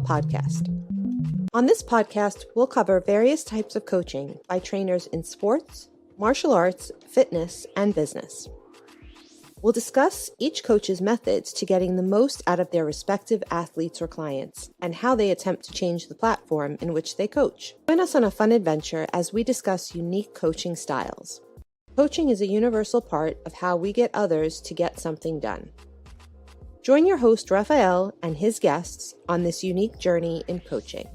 podcast. On this podcast, we'll cover various types of coaching by trainers in sports, martial arts, fitness, and business. We'll discuss each coach's methods to getting the most out of their respective athletes or clients and how they attempt to change the platform in which they coach. Join us on a fun adventure as we discuss unique coaching styles. Coaching is a universal part of how we get others to get something done. Join your host, Rafael, and his guests on this unique journey in coaching.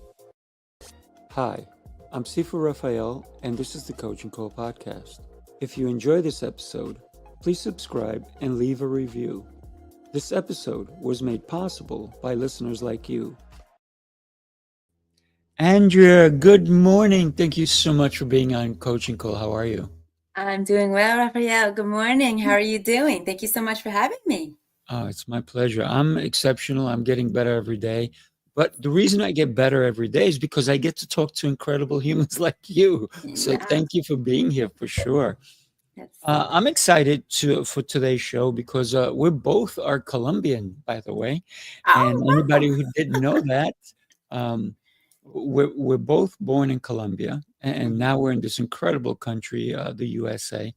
Hi, I'm Sifu Rafael, and this is the Coaching Call podcast. If you enjoy this episode, please subscribe and leave a review. This episode was made possible by listeners like you. Andrea, good morning. Thank you so much for being on Coaching Call. How are you? I'm doing well, Rafael. Good morning. How are you doing? Thank you so much for having me. Oh, it's my pleasure. I'm exceptional. I'm getting better every day. But the reason I get better every day is because I get to talk to incredible humans like you. So thank you for being here for sure. I'm excited for today's show because we both are Colombian, by the way. And anybody who didn't know that, we're both born in Colombia, and now we're in this incredible country, the USA.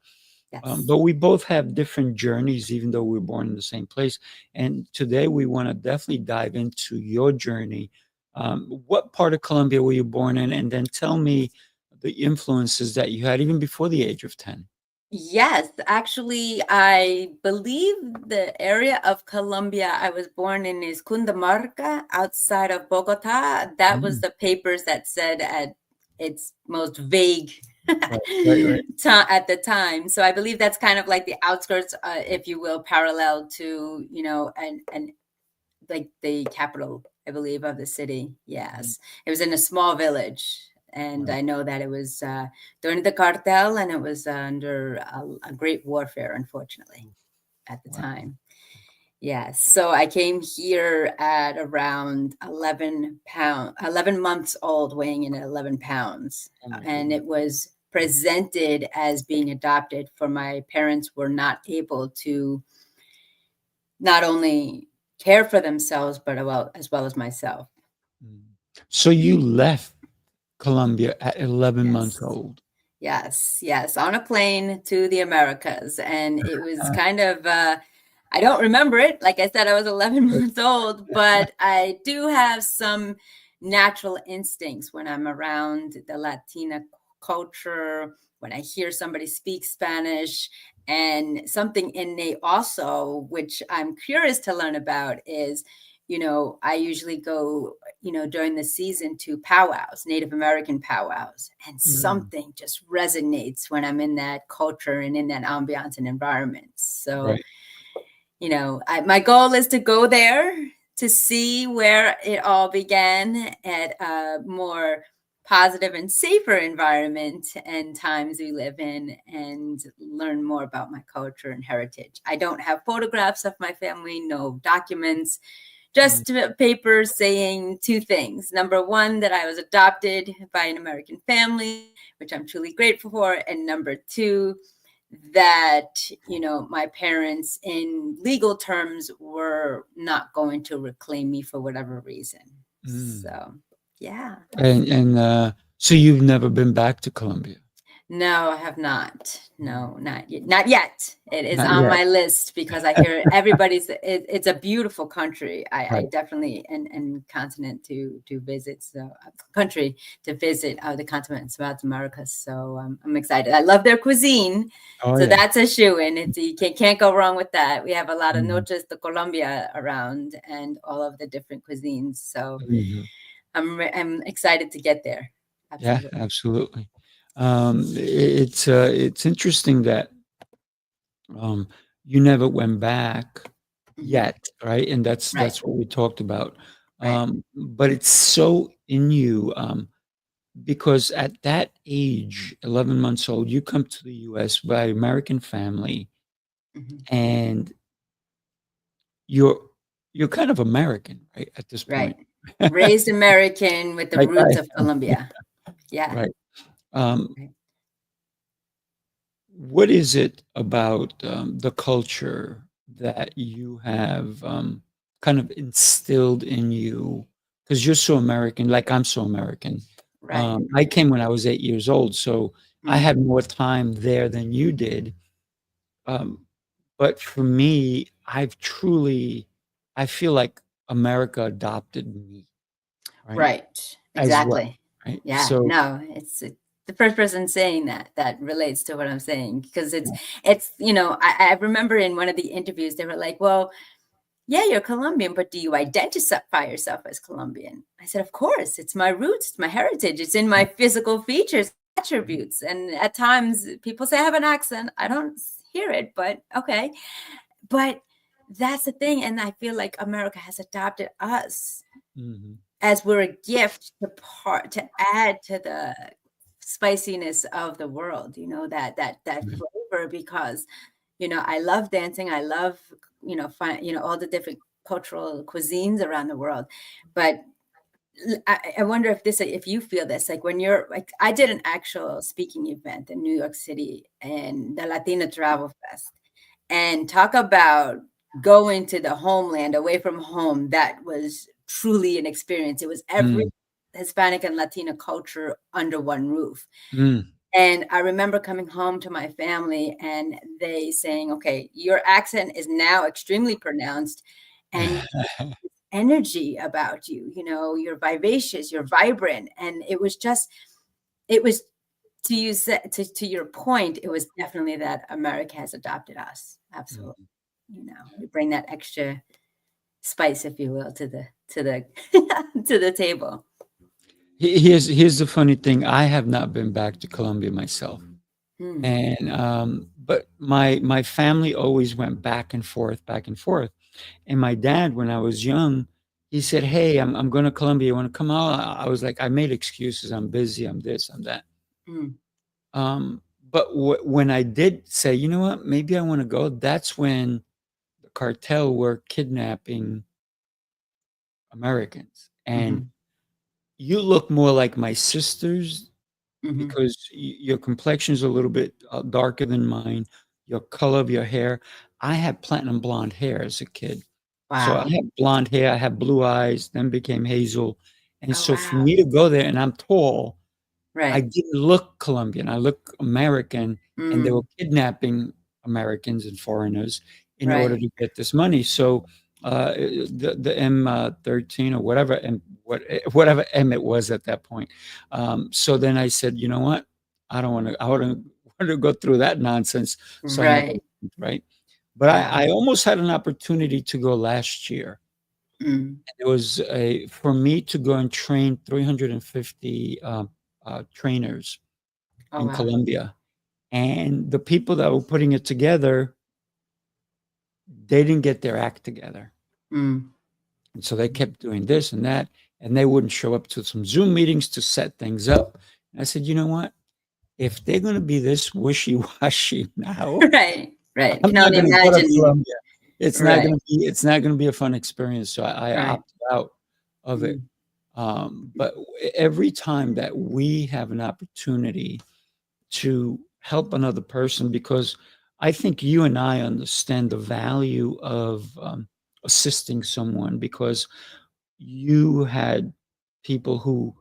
Yes. But we both have different journeys, even though we were born in the same place. And today we want to definitely dive into your journey. What part of Colombia were you born in? And then tell me the influences that you had even before the age of 10. Yes, actually, I believe the area of Colombia I was born in is Cundinamarca, outside of Bogota. That was the papers that said at its most vague Right. at the time. So I believe that's kind of like the outskirts, if you will, parallel to, and like the capital, I believe, of the city. Yes, it was in a small village. And I know that it was during the cartel, and it was under a great warfare, unfortunately, at the time. Yes. So I came here at around 11 months old, weighing in at 11 pounds. And it was presented as being adopted, for my parents were not able to not only care for themselves, but as well as myself. So you left Colombia at 11 months old. Yes, on a plane to the Americas. And it was kind of, I don't remember it. Like I said, I was 11 months old, but I do have some natural instincts when I'm around the Latina culture, when I hear somebody speak Spanish, and something innate also, which I'm curious to learn about, is I usually go, during the season to powwows, Native American powwows, and something just resonates when I'm in that culture and in that ambiance and environment. So, my goal is to go there to see where it all began at a more positive and safer environment and times we live in, and learn more about my culture and heritage. I don't have photographs of my family, no documents. Just papers saying two things. Number one, that I was adopted by an American family, which I'm truly grateful for. And number two, that, my parents in legal terms were not going to reclaim me for whatever reason. So, yeah. And so you've never been back to Colombia? No, I have not. No, not yet. It is on my list because I hear it's a beautiful country. I definitely, and continent to visit. So country to visit, the continent of South America. So I'm excited. I love their cuisine. That's a shoo-in. You can't go wrong with that. We have a lot of Noches de Colombia around, and all of the different cuisines. So I'm excited to get there. Absolutely. Yeah, absolutely. It's interesting that you never went back yet, right? And that's what we talked about. But it's so in you, because at that age, 11 months old, you come to the US by American family, and you're kind of American, right? At this point, raised American with the roots of Colombia. Yeah. Right. What is it about the culture that you have kind of instilled in you because you're so American, like I'm so American. Right. I came when I was 8 years old, so I Mm. had more time there than you did. Um, but for me, I feel like America adopted me, right? Right. As well, Exactly. right? Yeah. So, No, it's the first person saying that relates to what I'm saying, because it's, I remember in one of the interviews, they were like, well, yeah, you're Colombian, but do you identify yourself as Colombian? I said, of course, it's my roots, it's my heritage, it's in my physical features, attributes. And at times people say I have an accent. I don't hear it, but okay. But that's the thing. And I feel like America has adopted us mhm, as we're a gift to add to the spiciness of the world, that right. flavor, because I love dancing. I love, all the different cultural cuisines around the world. But I wonder if you feel this, like when you're like, I did an actual speaking event in New York City and the Latina Travel Fest, and talk about going to the homeland away from home. That was truly an experience. It was every Mm, Hispanic and Latina culture under one roof. mm. And I remember coming home to my family and they saying, okay, your accent is now extremely pronounced and energy about you, you're vivacious, you're vibrant. And it was to use that, to your point, it was definitely that America has adopted us. Absolutely. Mhm. We bring that extra spice, if you will, to the to the table. Here's the funny thing. I have not been back to Colombia myself. Hmm. And, but my family always went back and forth. And my dad, when I was young, he said, "Hey, I'm going to Colombia. You want to come out?" I was like, I made excuses. I'm busy. I'm this. I'm that. Hmm. But when I did say, you know what, maybe I want to go, that's when the cartel were kidnapping Americans. And Hmm. you look more like my sisters Hmm. because your complexion is a little bit darker than mine, your color of your hair. I had platinum blonde hair as a kid. So I Wow. had blonde hair, I had blue eyes, then became hazel. And Oh, so for wow. me to go there and I'm tall, I Right. didn't look Colombian. I look American, and they were Mm. kidnapping Americans and foreigners in order Right. to get this money. So the M 13 or whatever and whatever M it was at that point. So then I said, you know what? I don't want to. I wouldn't want to go through that nonsense. So I never Right. went, right. But Wow. I almost had an opportunity to go last year. Mm. It was a for me to go and train 350 trainers Oh, in wow. Colombia. And the people that were putting it together, they didn't get their act together. Mm. And so they kept doing this and that, and they wouldn't show up to some Zoom meetings to set things up. And I said, you know what? If they're going to be this wishy washy now, Right. Right. I'm Can not only going to go to imagine. Colombia. Right. It's not going to be a fun experience. So I Right. opted out of it. Mm. But every time that we have an opportunity to help another person, because I think you and I understand the value of assisting someone, because you had people who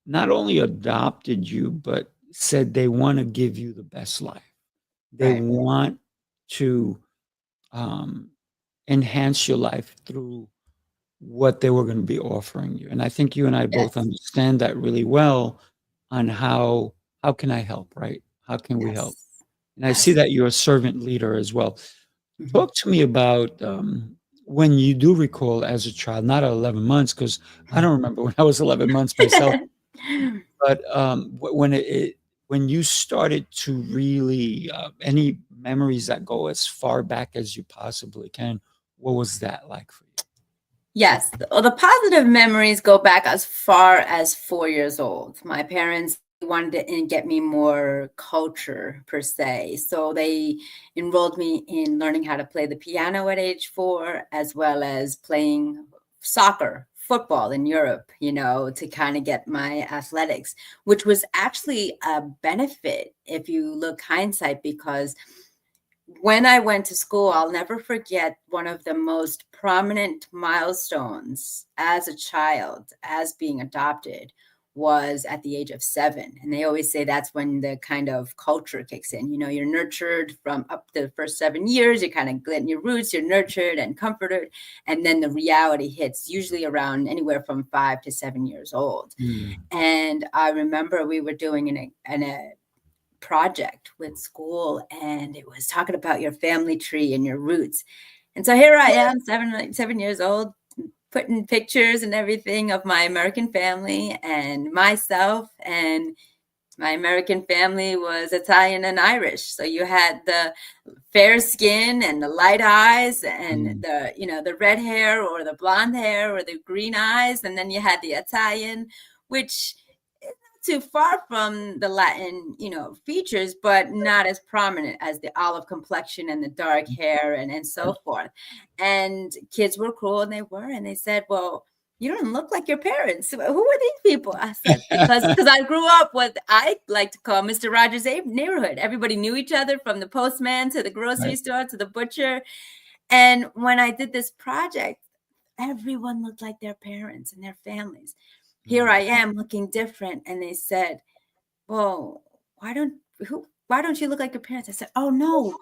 not only adopted you, but said they want to give you the best life. They Right. want to um, enhance your life through what they were going to be offering you. And I think you and I both Yes. understand that really well on how can I help, right? How can we help? Yes. And I see Yes. that you're a servant leader as well. Mhm. Talk to me about when you do recall as a child, not at 11 months, because I don't remember when I was 11 months myself, but when you started to really, any memories that go as far back as you possibly can, what was that like for you? Yes. Well, the positive memories go back as far as 4 years old. My parents wanted to get me more culture per se. So they enrolled me in learning how to play the piano at age 4, as well as playing soccer, football in Europe, to kind of get my athletics, which was actually a benefit if you look hindsight, because when I went to school, I'll never forget one of the most prominent milestones as a child, as being adopted, was at the age of 7. And they always say that's when the kind of culture kicks in. You know, you're nurtured from up to the first 7 years, you're kind of getting your roots, you're nurtured and comforted. And then the reality hits, usually around anywhere from 5 to 7 years old. Mm. And I remember we were doing a project with school, and it was talking about your family tree and your roots. And so here I am, 7 years old, putting pictures and everything of my American family and myself. And my American family was Italian and Irish. So you had the fair skin and the light eyes and Mm. the red hair or the blonde hair or the green eyes. And then you had the Italian, which is not too far from the Latin, features, but not as prominent as the olive complexion and the dark hair and so forth. And kids were cool, and they said, well, you don't look like your parents. Who are these people? I said, because I grew up what I like to call Mr. Rogers' neighborhood. Everybody knew each other, from the postman to the grocery Right. store to the butcher. And when I did this project, everyone looked like their parents and their families. Here I am looking different. And they said, well, why don't you look like your parents? I said, oh no.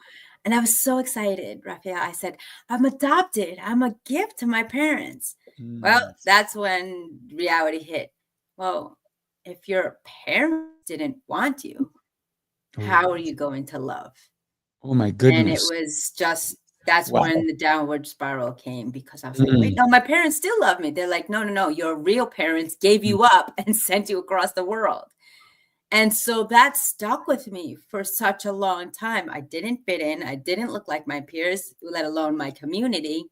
And I was so excited, Rafael. I said, I'm adopted. I'm a gift to my parents. Well, Mm. that's when reality hit. Well, if your parents didn't want you, how Oh. are you going to love? Oh my And it goodness. was just, that's Wow. when the downward spiral came, because I was like, wait, Mm. no, my parents still love me. They're like, no, your real parents gave Mm. you up and sent you across the world. And so that stuck with me for such a long time. I didn't fit in. I didn't look like my peers, let alone my community.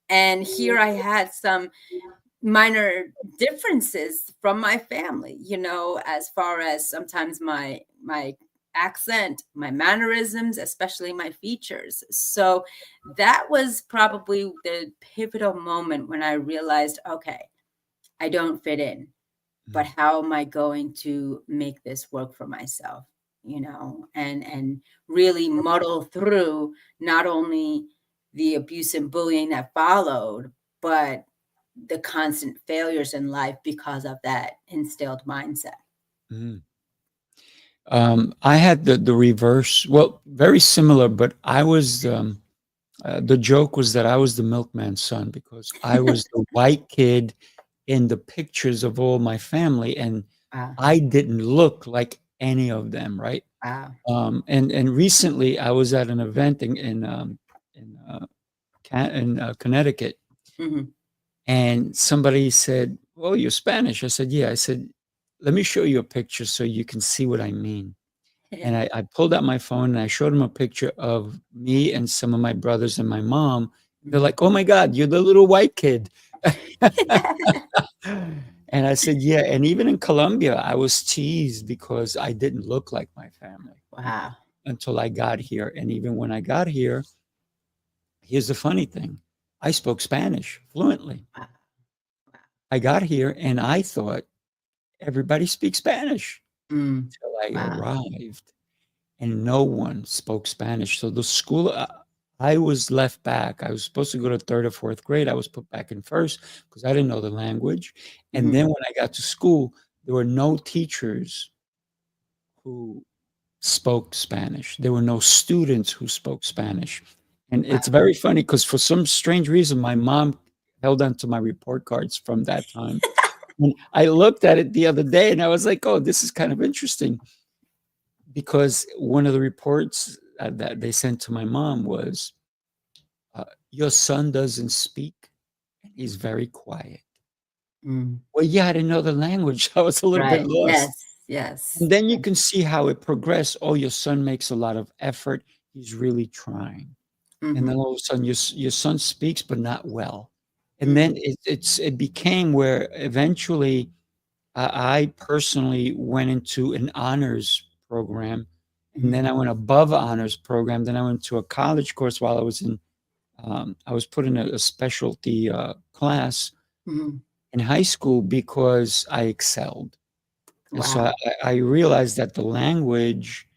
And here I had some minor differences from my family, as far as sometimes my accent, my mannerisms, especially my features. So that was probably the pivotal moment when I realized, okay, I don't fit in, but Mm. how am I going to make this work for myself? And really muddle through not only the abuse and bullying that followed, but the constant failures in life because of that instilled mindset. Mm. I had the reverse. Well, very similar, but I was the joke was that I was the milkman's son because I was the white kid in the pictures of all my family, and Wow. I didn't look like any of them, right? Wow. And recently I was at an event in Connecticut, Hmm. and somebody said, "Oh, you're Spanish." I said, "Yeah." I said, "Let me show you a picture so you can see what I mean." And I pulled out my phone and I showed him a picture of me and some of my brothers and my mom. They're like, "Oh my God, you're the little white kid." And I said, "Yeah." And even in Colombia, I was teased because I didn't look like my family Wow. until I got here. And even when I got here, here's the funny thing. I spoke Spanish fluently. Wow. I got here and I thought everybody speaks Spanish Mm. till I Wow. arrived. And no one spoke Spanish. So the school, I was left back. I was supposed to go to third or fourth grade. I was put back in first because I didn't know the language. And Hmm. then when I got to school, there were no teachers who spoke Spanish. There were no students who spoke Spanish. And Wow. it's very funny because for some strange reason, my mom held on to my report cards from that time. And I looked at it the other day and I was like, oh, this is kind of interesting. Because one of the reports that they sent to my mom was, your son doesn't speak, and he's very quiet. Mm. Well, yeah, I didn't know the language. I was a little bit Right. lost. Yes. Yes. And then you can see how it progressed. Oh, your son makes a lot of effort. He's really trying. And then Hmm. all of a sudden, your son speaks, but not well. And then Hmm. it became where eventually I personally went into an honors program, and Hmm. then I went above honors program. Then I went to a college course while I was in. I was put in a specialty class Hmm. in high school because I excelled, and so Wow. I realized that the language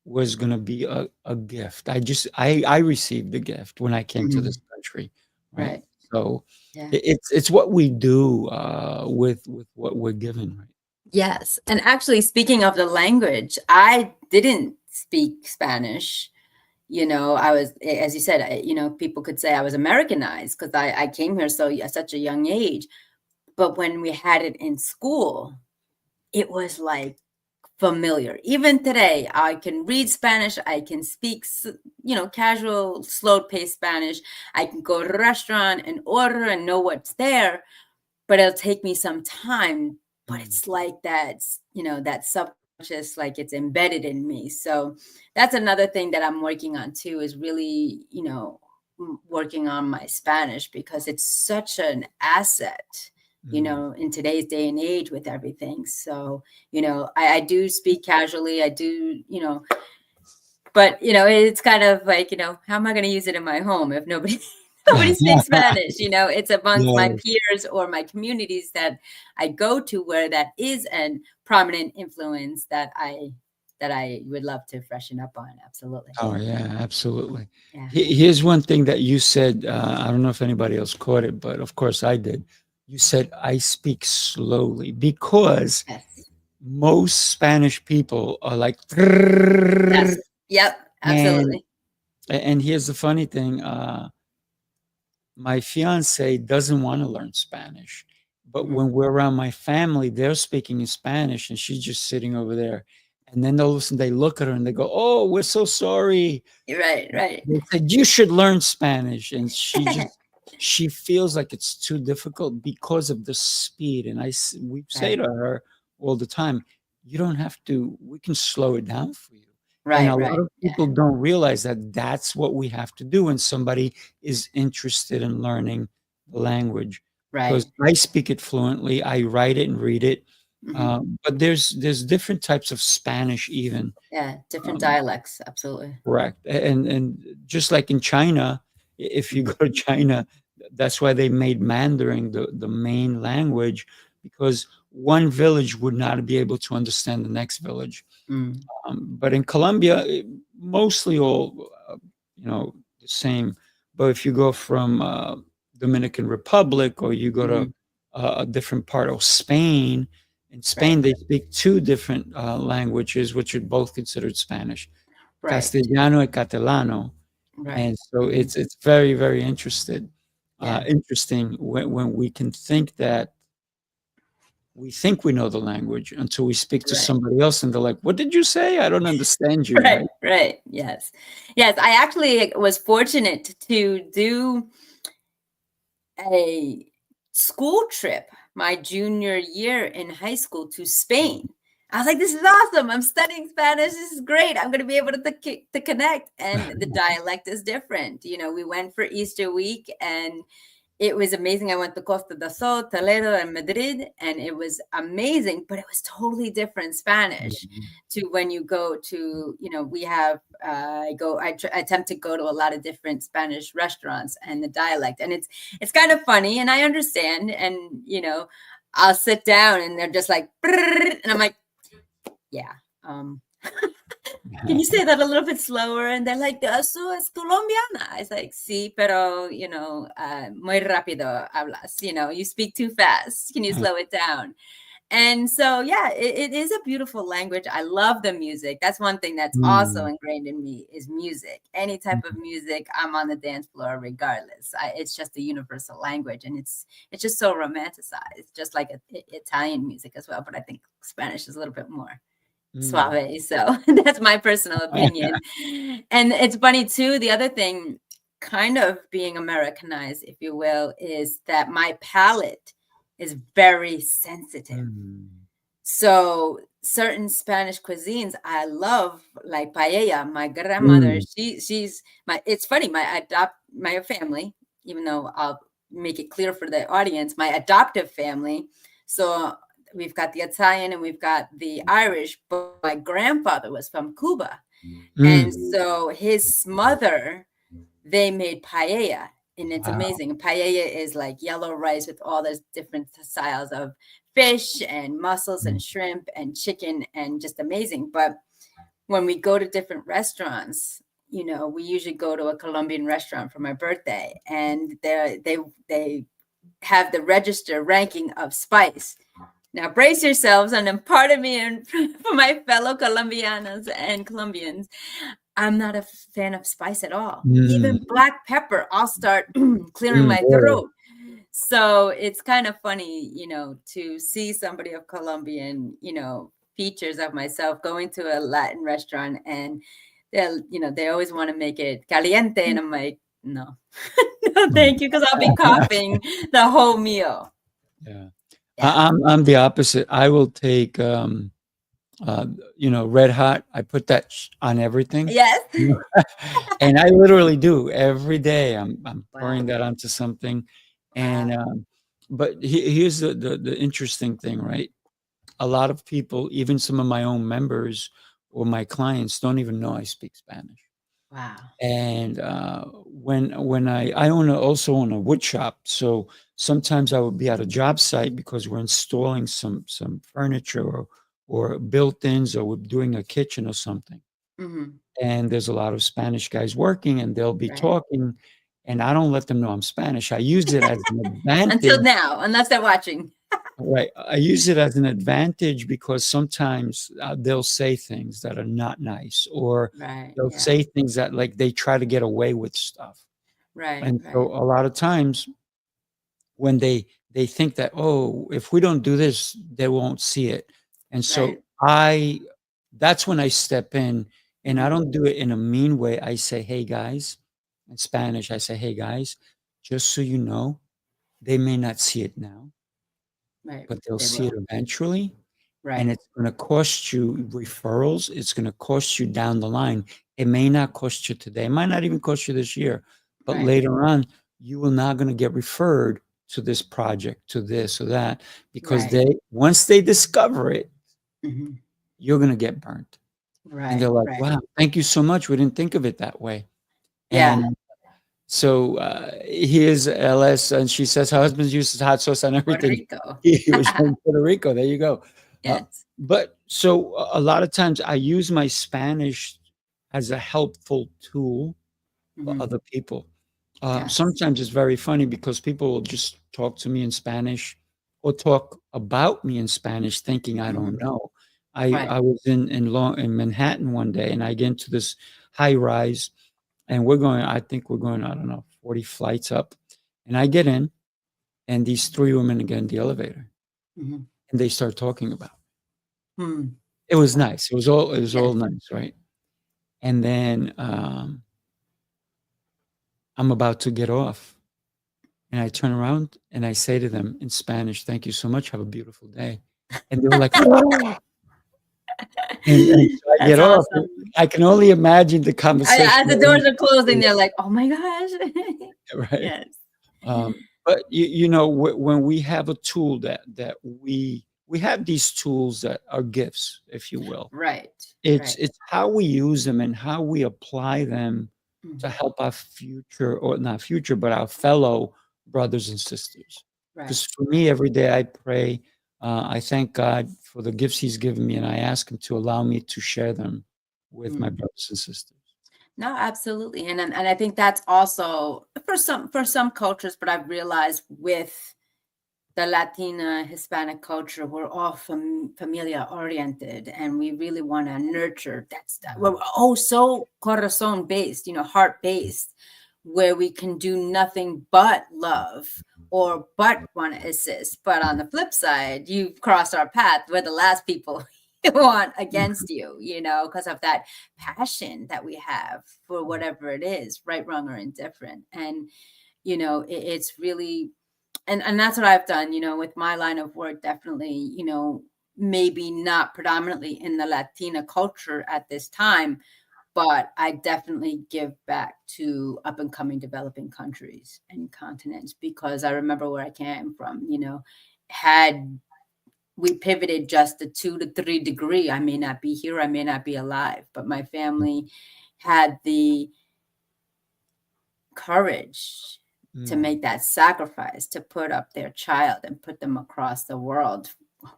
was going to be a gift. I received the gift when I came to Mhm. this country, right? Right. So Yeah. it's what we do with what we're given, right? Yes. And actually, speaking of the language, I didn't speak Spanish. I was, as you said, people could say I was Americanized because I came here at such a young age. But when we had it in school, it was like familiar. Even today, I can read Spanish. I can speak, casual, slow-paced Spanish. I can go to a restaurant and order and know what's there, but it'll take me some time. But Mm. it's like that subconscious, like it's embedded in me. So that's another thing that I'm working on too, is really, working on my Spanish, because it's such an asset, Mm. in today's day and age with everything. So, I do speak casually. I do, but it's kind of like, how am I going to use it in my home if nobody nobody speaks Spanish? It's amongst my Yes. peers or my communities that I go to, where that is a prominent influence that I would love to freshen up on. Absolutely. Oh yeah, absolutely. Yeah. Here's one thing that you said. I don't know if anybody else caught it, but of course I did. You said I speak slowly because Yes. most Spanish people are like, Yes. Yep. and Absolutely. and here's the funny thing. My fiance doesn't want to learn Spanish, but Mhm. when we're around my family, they're speaking in Spanish, and she's just sitting over there. And then all of a sudden they look at her and they go, "Oh, we're so sorry." Right. Right. They said, "You should learn Spanish." And she feels like it's too difficult because of the speed. And we say Right. to her all the time, "You don't have to. We can slow it down for you." And a Right. lot Right. of Yeah. people don't realize that that's what we have to do when somebody is interested in learning the language. Because Right. I speak it fluently, I write it and read it. Hmm. But there's different types of Spanish even. Yeah. Different Um, dialects. Absolutely. Correct. And just like in China, if you go to China, that's why they made Mandarin the main language, because one village would not be able to understand the next village. Mm. But in Colombia, mostly all, the same. But if you go from Dominican Republic, or you go to Mhm. a different part of Spain, in Right. Spain they speak two different languages, which are both considered Spanish. Right. Castellano and Catalano, Right. and so Mhm. it's very, very Yeah. interesting when we can think that we think we know the language until we speak to Right. somebody else and they're like, "What did you say? I don't understand you," Right. right? Right. Yes. Yes. I actually was fortunate to do a school trip my junior year in high school to Spain. I was like, this is awesome. I'm studying Spanish. This is great. I'm going to be able to connect. And the dialect is different. We went for Easter week, and it was amazing. I went to Costa del Sol, Toledo, and Madrid, and it was amazing, but it was totally different Spanish Mhm. to when you go to, we have, I attempt to go to a lot of different Spanish restaurants, and the dialect, and it's kind of funny, and I understand, and, I'll sit down and they're just like, "Brrr," and I'm like, yeah, um, can you say that a little bit slower? And they're like, "Eso es colombiana." It's like, sí, pero, muy rápido hablas, you speak too fast. Can you slow it down? And so, yeah, it is a beautiful language. I love the music. That's one thing that's also Mm. ingrained in me, is music. Any type of music, I'm on the dance floor regardless. It's just a universal language, and it's just so romanticized, just like Italian music as well. But I think Spanish is a little bit more Mm. suave. So that's my personal opinion. And it's funny too. The other thing, kind of being Americanized, if you will, is that my palate is very sensitive. Mm. So certain Spanish cuisines I love, like paella. My grandmother, Mm. she's my. It's funny. My family, even though I'll make it clear for the audience, my adoptive family. So we've got the Italian and we've got the Irish, but my grandfather was from Cuba, and Mm. so his mother, they made paella, and it's Wow. amazing. Paella is like yellow rice with all those different styles of fish and mussels Mm. and shrimp and chicken, and just amazing. But when we go to different restaurants, we usually go to a Colombian restaurant for my birthday, and they have the register ranking of spice. Now brace yourselves, and then pardon me, and for my fellow Colombianas and Colombians, I'm not a fan of spice at all. Even black pepper, I'll start clearing my throat. So it's kind of funny, to see somebody of Colombian, features of myself going to a Latin restaurant, and they always want to make it caliente, and I'm like, no, no, thank you, because I'll be coughing the whole meal. Yeah. Yeah. I'm the opposite. I will take red hot. I put that on everything. Yes. And I literally do every day. I'm pouring Wow. that onto something. Wow. And but here's the interesting thing, right? A lot of people, even some of my own members or my clients, don't even know I speak Spanish. Wow. And when I also own a wood shop, so sometimes I would be at a job site because we're installing some furniture or built-ins, or we're doing a kitchen or something. Mm-hmm. And there's a lot of Spanish guys working, and they'll be Right. talking, and I don't let them know I'm Spanish. I use it as an advantage. Until now, unless they're watching. Right. I use it as an advantage because sometimes they'll say things that are not nice, or Right. they'll Yeah. say things that, like, they try to get away with stuff. Right. And Right. so a lot of times when they think that, oh, if we don't do this, they won't see it. And so that's when I step in, and I don't do it in a mean way. I say, hey guys, in Spanish, I say, hey guys, just so you know, they may not see it now, Right. but they'll They see it will. eventually. And Right. it's going to cost you referrals. It's going to cost you down the line. It may not cost you today. It might not even cost you this year, but Right. later on, you are not going to get referred to this project, to this or that, because Right. once they discover it, Mm-hmm. you're going to get burnt. And they're Right. like, Right. wow, thank you so much. We didn't think of it that way. Yeah. And so here's LS, and she says her husband uses hot sauce on Puerto everything. Rico. He was from Puerto Rico. There you go. Yes. But so a lot of times I use my Spanish as a helpful tool for Mm-hmm. other people. Yes. Sometimes it's very funny because people will just talk to me in Spanish or talk about me in Spanish, thinking I don't Mm-hmm. know. Right. I was in Manhattan one day, and I get into this high rise, and I think we're going, I don't know, 40 flights up. And I get in, and these three women get in the elevator, Mm-hmm. and they start talking about it. Hmm. It was Wow. nice. It was all Yes. nice, right? And then I'm about to get off, and I turn around and I say to them in Spanish, "Thank you so much. Have a beautiful day." And they were like, "Oh!" And so I That's get off. awesome. I can only imagine the conversation As the doors are closing, they're like, "Oh my gosh!" right? Yes. But when we have a tool that we have these tools that are gifts, if you will. Right. It's Right. how we use them and how we apply them to Mm-hmm. help our future, or not future, but our fellow brothers and sisters. Right. Because for me, every day I pray, I thank God for the gifts He's given me, and I ask Him to allow me to share them with my Mm. brothers and sisters. No, absolutely. And I think that's also for some cultures, but I've realized with the Latina Hispanic culture, we're all familia oriented, and we really want to nurture we're so corazon based, heart based, where we can do nothing but love or but want to assist. But on the flip side, you cross our path, we're the last people you want against you, because of that passion that we have for whatever it is, right, wrong, or indifferent. And it's really, and that's what I've done, with my line of work. Definitely, maybe not predominantly in the Latina culture at this time, but I definitely give back to up and coming developing countries and continents, because I remember where I came from. Had we pivoted just a 2 to 3 degree, I may not be here, I may not be alive, but my family had the courage to make that sacrifice, to put up their child and put them across the world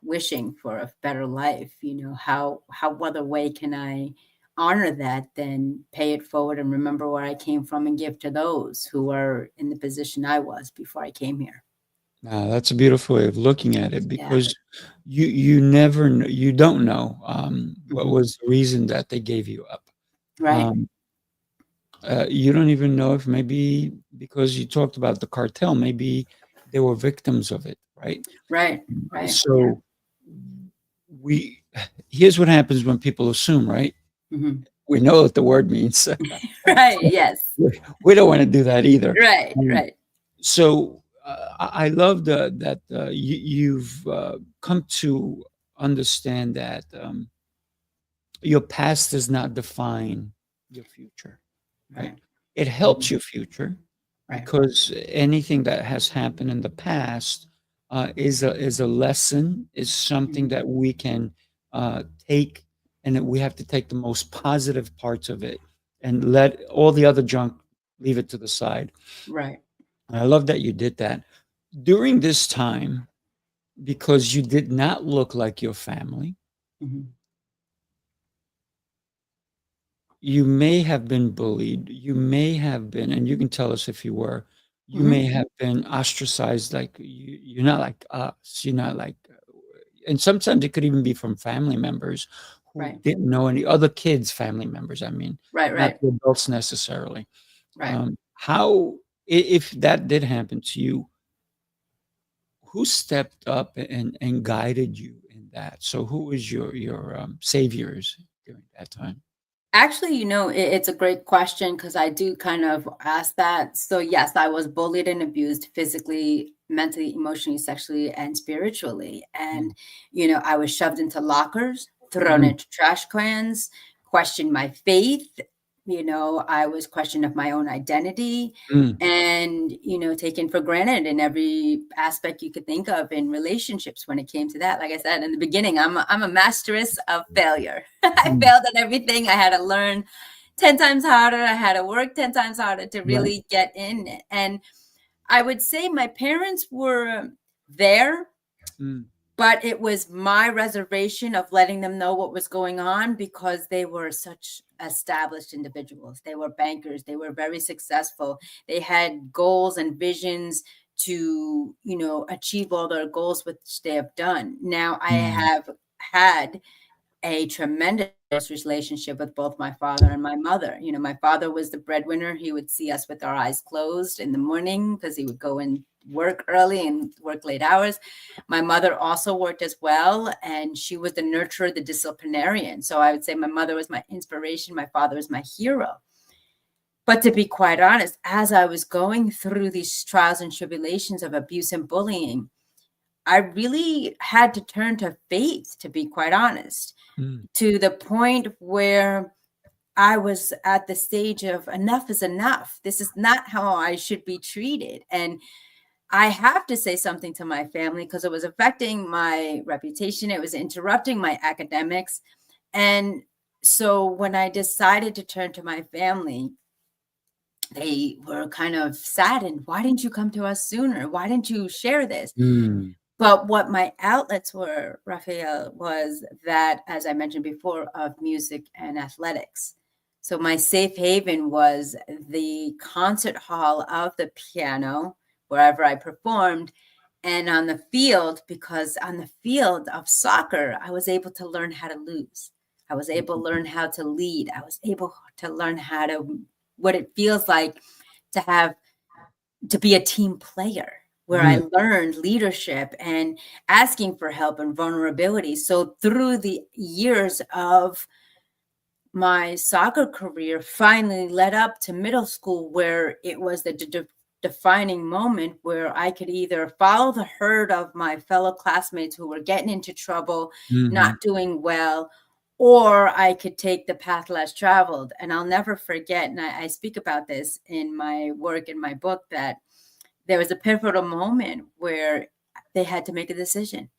wishing for a better life. How other way can I honor that than pay it forward and remember where I came from and give to those who are in the position I was before I came here. Now, that's a beautiful way of looking at it Yeah. because you never you don't know what Mhm. was the reason that they gave you up. Right. Um, you don't even know if maybe because you talked about the cartel, maybe they were victims of it, right? Right. Right. Yeah. So we here's what happens when people assume, right? Mhm. We know what the word means. Right. Yes. We don't want to do that either. Right. Um, Right. so I love that you've come to understand that your past does not define your future, right? Right. It helps Mhm. your future Right. because anything that has happened in the past is a lesson, is something Mhm. that we can take, and that we have to take the most positive parts of it and let all the other junk leave it to the side. Right. And I love that you did that during this time because you did not look like your family. Mhm. You may have been bullied. You may have been, and you can tell us if you were, you may Mhm. have been ostracized. Like you're not like us. You're not like, and sometimes it could even be from family members who Right. didn't know any other kids, family members. I mean, Right. not Right. the adults necessarily. Right. How, if that did happen to you, who stepped up and guided you in that? So who was your saviors during that time? Actually, it's a great question because I do kind of ask that. So, yes, I was bullied and abused physically, mentally, emotionally, sexually, and spiritually. Mm, And, I was shoved into lockers, thrown mm, into trash cans, questioned my faith. I was questioned of my own identity mm. and, taken for granted in every aspect you could think of in relationships when it came to that. Like I said in the beginning, I'm a masteress of failure. I Mm, failed at everything. I had to learn 10 times harder. I had to work 10 times harder to right. really get in it. And I would say my parents were there, Mm, but it was my reservation of letting them know what was going on because they were such established individuals. They were bankers. They were very successful. They had goals and visions to, achieve all their goals, which they have done. Now I mm, have had a tremendous relationship with both my father and my mother. My father was the breadwinner. He would see us with our eyes closed in the morning because he would go and work early and work late hours. My mother also worked as well, and she was the nurturer, the disciplinarian. So I would say my mother was my inspiration. My father was my hero. But to be quite honest, as I was going through these trials and tribulations of abuse and bullying, I really had to turn to faith, to be quite honest, mm, to the point where I was at the stage of enough is enough. This is not how I should be treated. And I have to say something to my family because it was affecting my reputation. It was interrupting my academics. And so when I decided to turn to my family, they were kind of saddened. Why didn't you come to us sooner? Why didn't you share this? mm, But what my outlets were, Rafael, was that, as I mentioned before, of music and athletics. So my safe haven was the concert hall of the piano, wherever I performed, and on the field, because on the field of soccer, I was able to learn how to lose. I was able to learn how to lead. I was able to learn what it feels like to have to be a team player where I mm, learned leadership and asking for help and vulnerability. So through the years of my soccer career finally led up to middle school where it was the defining moment where I could either follow the herd of my fellow classmates who were getting into trouble, mhm, not doing well, or I could take the path less traveled. And I'll never forget, and I speak about this in my work in my book, that there was a pivotal moment where they had to make a decision.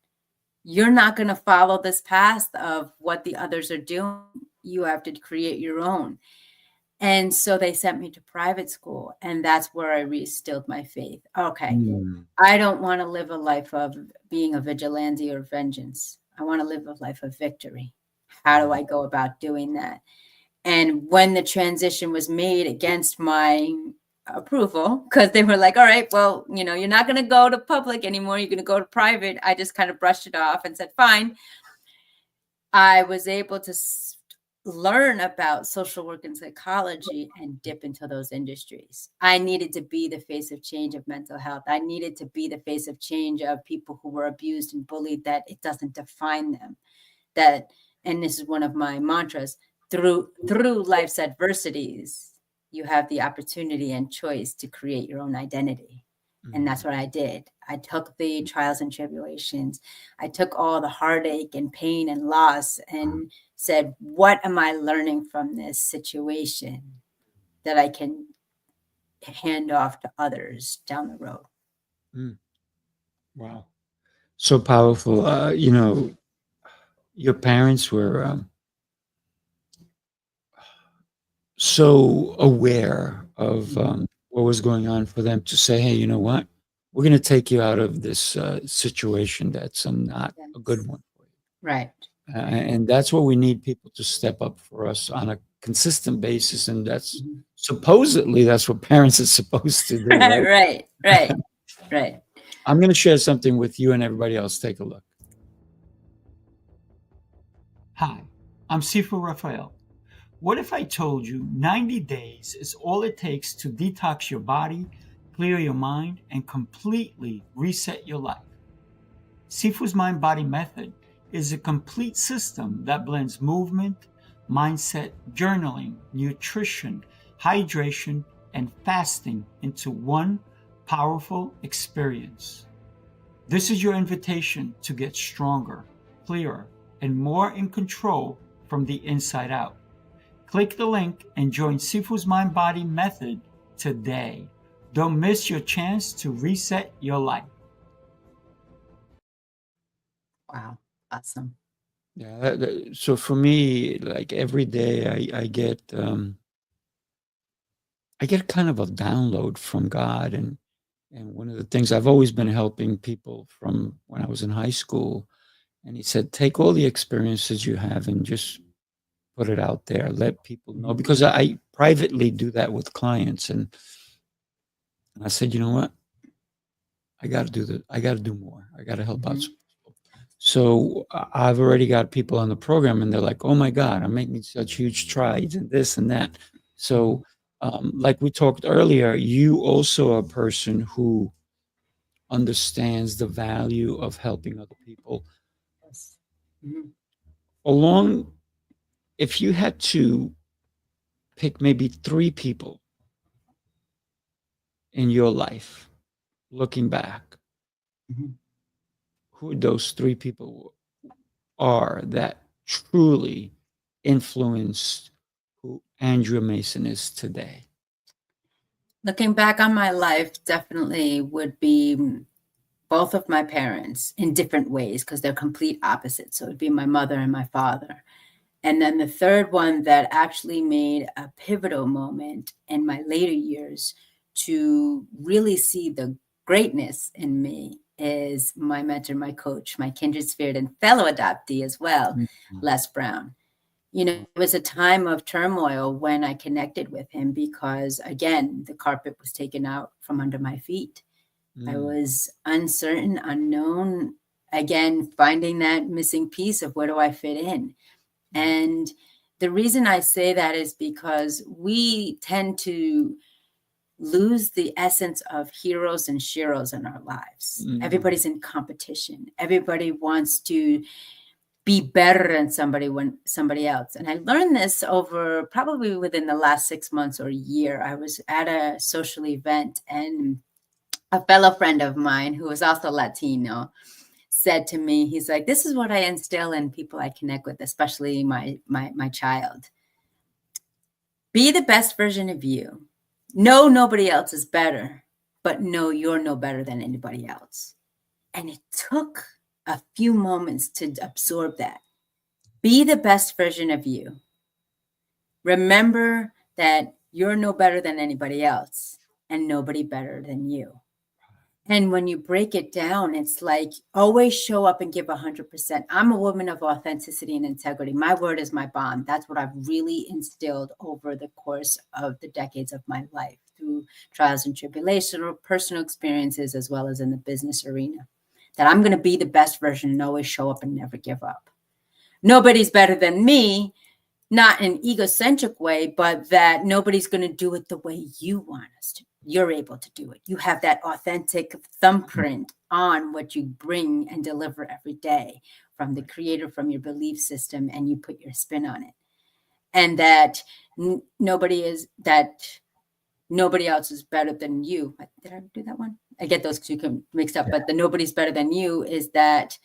You're not going to follow this path of what the others are doing. You have to create your own. And so they sent me to private school, and that's where I restilled my faith. Okay, mm, I don't want to live a life of being a vigilante or vengeance. I want to live a life of victory. How do mm, I go about doing that? And when the transition was made against my approval, because they were like, all right, well, you're not going to go to public anymore. You're going to go to private. I just kind of brushed it off and said, fine. I was able to learn about social work and psychology and dip into those industries. I needed to be the face of change of mental health. I needed to be the face of change of people who were abused and bullied, that it doesn't define them. That, and this is one of my mantras, through life's adversities, you have the opportunity and choice to create your own identity. And that's what I did. I took the trials and tribulations. I took all the heartache and pain and loss and said, what am I learning from this situation that I can hand off to others down the road? Wow. So powerful. Your parents were so aware of what was going on for them to say, hey, you know what? We're going to take you out of this situation that's not a good one for you. Right. And that's what we need people to step up for us on a consistent basis. And that's supposedly that's what parents are supposed to do. Right? Right. I'm going to share something with you and everybody else. Take a look. Hi, I'm Sifu Rafael. What if I told you 90 days is all it takes to detox your body, clear your mind, and completely reset your life? Sifu's Mind Body Method is a complete system that blends movement, mindset, journaling, nutrition, hydration, and fasting into one powerful experience. This is your invitation to get stronger, clearer, and more in control from the inside out. Click the link and join Sifu's Mind Body Method today. Don't miss your chance to reset your life. Wow. Awesome. Yeah. So for me, like every day I get kind of a download from God. And one of the things, I've always been helping people from when I was in high school. And he said, take all the experiences you have and just put it out there. Let people know, because I privately do that with clients. And I said, you know what? I got to do that. I got to do more. I got to help out some people. So I've already got people on the program and they're like, oh my God, I'm making such huge strides and this and that. So like we talked earlier, you also are a person who understands the value of helping other people. Yes. Along, if you had to pick maybe 3 people in your life, looking back, who those 3 people are that truly influenced who Andrea Mason is today? Looking back on my life, definitely would be both of my parents in different ways, because they're complete opposites. So it would be my mother and my father. And then the third one that actually made a pivotal moment in my later years to really see the greatness in me is my mentor, my coach, my kindred spirit and fellow adoptee as well, Les Brown. It was a time of turmoil when I connected with him because, again, the carpet was taken out from under my feet. I was uncertain, unknown, again, finding that missing piece of where do I fit in. And the reason I say that is because we tend to lose the essence of heroes and sheroes in our lives. Everybody's in competition. Everybody wants to be better than somebody else. And I learned this over probably within the last 6 months or a year. I was at a social event and a fellow friend of mine who was also Latino said to me, he's like, this is what I instill in people I connect with, especially my child. Be the best version of you. No, nobody else is better, but no, you're no better than anybody else. And it took a few moments to absorb that. Be the best version of you. Remember that you're no better than anybody else and nobody better than you. And when you break it down, it's like always show up and give 100%. I'm a woman of authenticity and integrity. My word is my bond. That's what I've really instilled over the course of the decades of my life through trials and tribulations or personal experiences, as well as in the business arena. That I'm going to be the best version and always show up and never give up. Nobody's better than me, not in an egocentric way, but that nobody's going to do it the way you want us to. You're able to do it. You have that authentic thumbprint on what you bring and deliver every day from the creator, from your belief system, and you put your spin on it. And that nobody else is better than you. Did I do that one? I get those two mixed up, but the nobody's better than you is that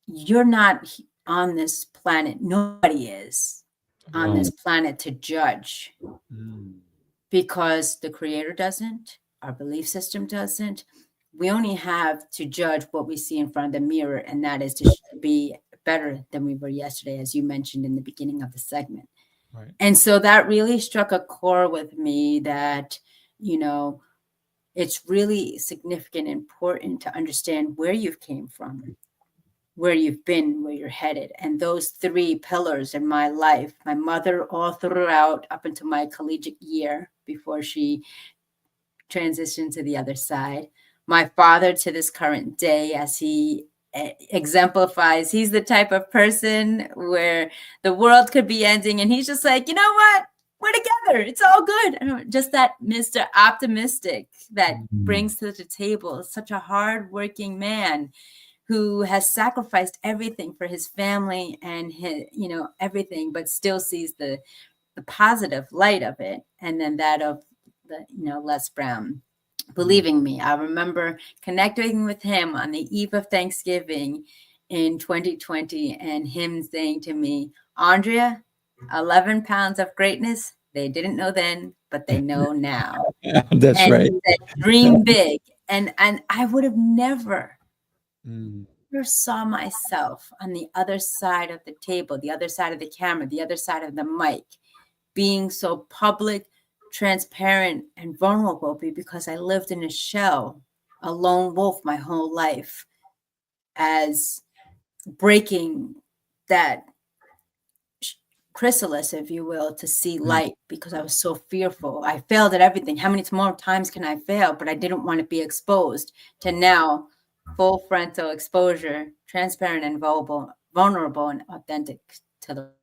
you're not on this planet. Nobody is on this planet to judge, because the creator doesn't, our belief system doesn't. We only have to judge what we see in front of the mirror, and that is to be better than we were yesterday, as you mentioned in the beginning of the segment. Right. And so that really struck a chord with me that, it's really significant and important to understand where you've came from, where you've been, where you're headed. And those three pillars in my life, my mother all throughout up until my collegiate year before she transitioned to the other side, my father to this current day, as he exemplifies, he's the type of person where the world could be ending and he's just like, you know what? We're together. It's all good. Just that Mr. Optimistic that brings to the table such a hardworking man who has sacrificed everything for his family and his, everything, but still sees the positive light of it. And then that of the, Les Brown. Believing me, I remember connecting with him on the eve of Thanksgiving in 2020 and him saying to me, Andrea, 11 pounds of greatness. They didn't know then, but they know now. That's and right. He said, dream big. And I would have never saw myself on the other side of the table, the other side of the camera, the other side of the mic, being so public, transparent, and vulnerable, because I lived in a shell, a lone wolf my whole life, as breaking that chrysalis, if you will, to see light, because I was so fearful. I failed at everything. How many more times can I fail? But I didn't want to be exposed. To now, full frontal exposure, transparent and vulnerable and authentic to the world.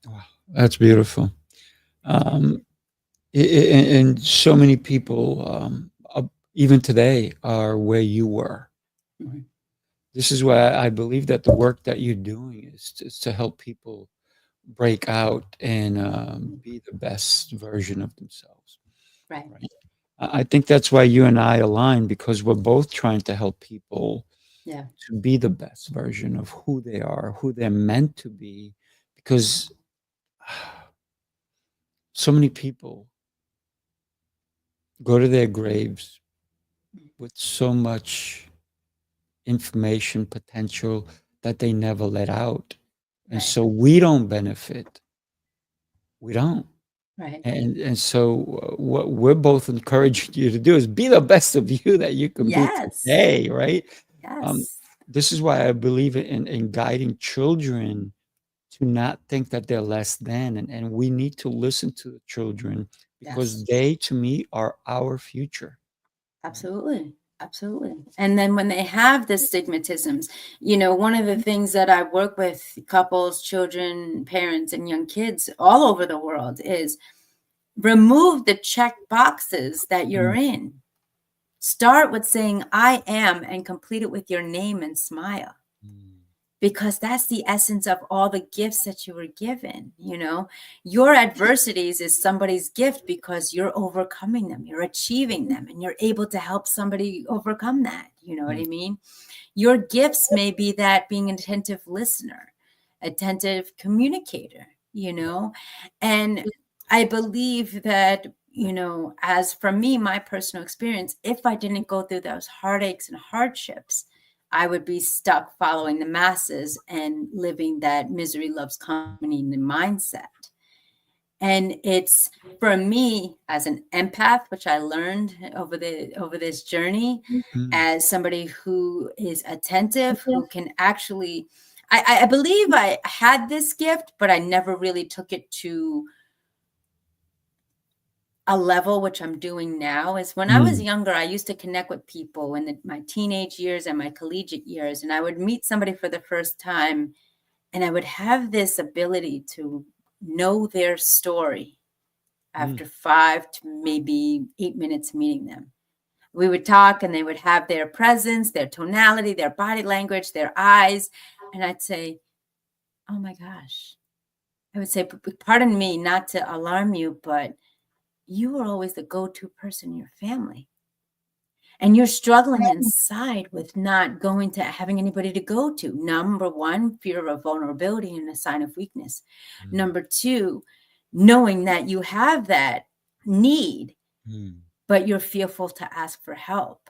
Wow, that's beautiful. And so many people, even today, are where you were. Mhm. This is why I believe that the work that you're doing is to help people break out and be the best version of themselves. Right. I think that's why you and I align, because we're both trying to help people to be the best version of who they are, who they're meant to be, because so many people go to their graves with so much information potential that they never let out. And so we don't benefit. We don't. Right. And so what we're both encouraging you to do is be the best of you that you can be today, right? Yes. This is why I believe in guiding children to not think that they're less than. And we need to listen to the children, because they, to me, are our future. Absolutely. Absolutely. And then when they have the stigmatisms, one of the things that I work with couples, children, parents, and young kids all over the world is remove the check boxes that you're in. Start with saying, I am, and complete it with your name and smile. Because that's the essence of all the gifts that you were given. Your adversities is somebody's gift, because you're overcoming them, you're achieving them, and you're able to help somebody overcome that. You know what I mean? Your gifts may be that being an attentive listener, attentive communicator, and I believe that, as for me, my personal experience, if I didn't go through those heartaches and hardships, I would be stuck following the masses and living that misery loves company mindset. And it's, for me as an empath, which I learned over this journey, as somebody who is attentive, who can actually, I believe I had this gift, but I never really took it to a level which I'm doing now. Is when I was younger, I used to connect with people in my teenage years and my collegiate years, and I would meet somebody for the first time, and I would have this ability to know their story after 5 to maybe 8 minutes meeting them. We would talk and they would have their presence, their tonality, their body language, their eyes. And I'd say, oh my gosh. I would say, pardon me, not to alarm you, but you were always the go-to person in your family. And you're struggling inside with not going to having anybody to go to. Number one, fear of vulnerability and a sign of weakness. Number two, knowing that you have that need, but you're fearful to ask for help.